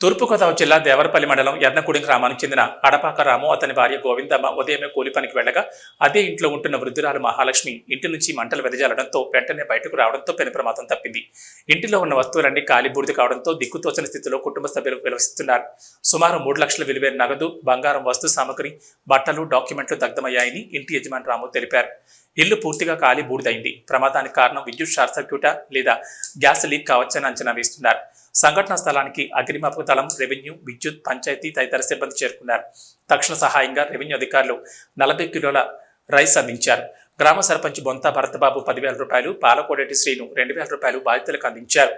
తూర్పుగోదావరి జిల్లా దేవరపల్లి మండలం ఎర్నకూడి గ్రామానికి చెందిన అడపాక రాము అతని భార్య గోవిందమ్మ ఉదయమే కూలి పనికి వెళ్లగా అదే ఇంట్లో ఉంటున్న వృద్ధురాలు మహాలక్ష్మి ఇంటి నుంచి మంటలు వెదజల్లడంతో వెంటనే బయటకు రావడంతో పెను ప్రమాదం తప్పింది. ఇంటిలో ఉన్న వస్తువులన్నీ కాలిబూడిద కావడంతో దిక్కుతోచని స్థితిలో కుటుంబ సభ్యులు విలపిస్తున్నారు. సుమారు 3 లక్షల విలువైన నగదు, బంగారం, వస్తు సామగ్రి, బట్టలు, డాక్యుమెంట్లు దగ్ధమయ్యాయని ఇంటి యజమాని రాము తెలిపారు. ఇల్లు పూర్తిగా కాలి బూడిదైంది. ప్రమాదానికి కారణం విద్యుత్ షార్ట్ సర్క్యూటా లేదా గ్యాస్ లీక్ కావచ్చని అంచనా వేస్తున్నారు. సంఘటనా స్థలానికి అగ్నిమాపక దళం, రెవెన్యూ, విద్యుత్, పంచాయతీ తదితర సిబ్బంది చేరుకున్నారు. తక్షణ సహాయంగా రెవెన్యూ అధికారులు 40 కిలోల రైస్ అందించారు. గ్రామ సర్పంచ్ బొంత భరతబాబు 10,000 రూపాయలు, పాలకోడేటి శ్రీను 2,000 రూపాయలు బాధితులకు అందించారు.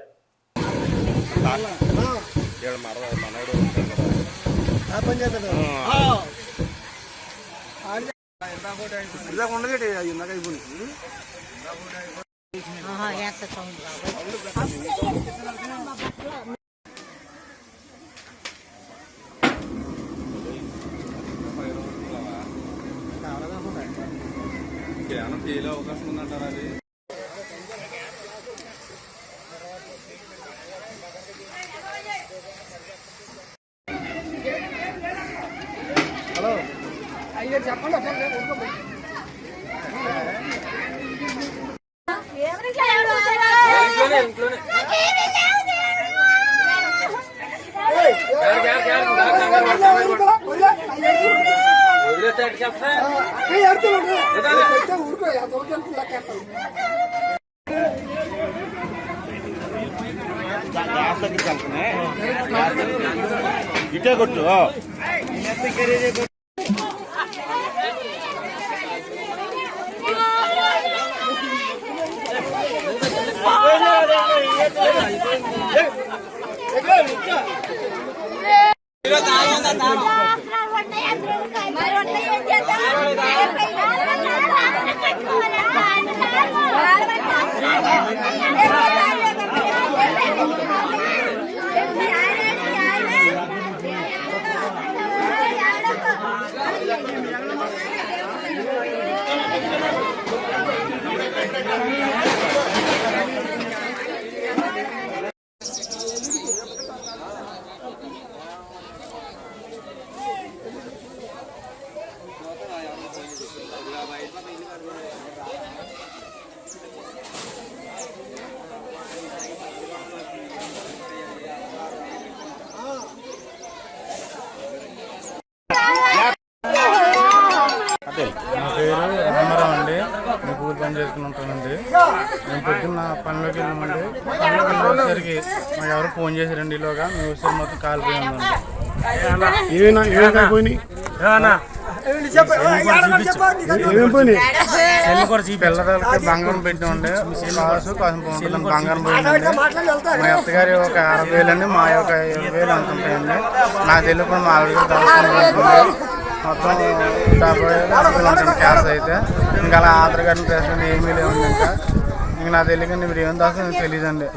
అవకాశం ఉందంటారా? అది హలో అయ్యో చెప్పండి. ఇటే కొట్టు నా పేరు రామారావు అండి. నేను కూలి పని చేసుకుని ఉంటానండి. మేము పొద్దున్న పనిలోకి వెళ్ళామండి. పనిలోకి వెళ్ళేసరికి మాకు ఎవరు ఫోన్ చేశారండి. ఈలోగా మేము వచ్చేసరికి మొత్తం కాలిపోయిందండి. పిల్లలకి బంగారం పెట్టినండి. కాసు కాసం బంగారం పోయిందండి. మా అత్తగారి ఒక 60,000 అండి, మా యొక్క 20,000 అనుకుంటాయండి. నాకు తెలియకుండా మా ఆవిడ దాచుకుంటుంది. మొత్తం 50,000 క్యాష్ అయితే ఇంకా అలా ఆధార్ కార్డు తెచ్చుకుంటే ఏమీ లేవండి. ఇంకా నాకు తెలియకండి మీరు ఏం దాచుకుందో తెలియదండి.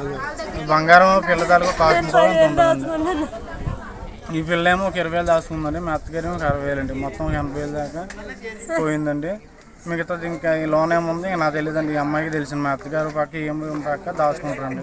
బంగారం పిల్లదాలకు కాసు కూడా ఉంటుందండి. ఈ పిల్ల ఏమో ఒక 20,000 దాచుకుందండి. మా అత్తగారు ఒక 60,000 అండి. మొత్తం 80,000 దాకా పోయిందండి. మిగతాది ఇంకా ఈ లోన్ ఏముంది నాకు తెలియదండి. ఈ అమ్మాయికి తెలిసింది. మా అత్తగారు పక్క ఏం పక్క దాచుకుంటారండి.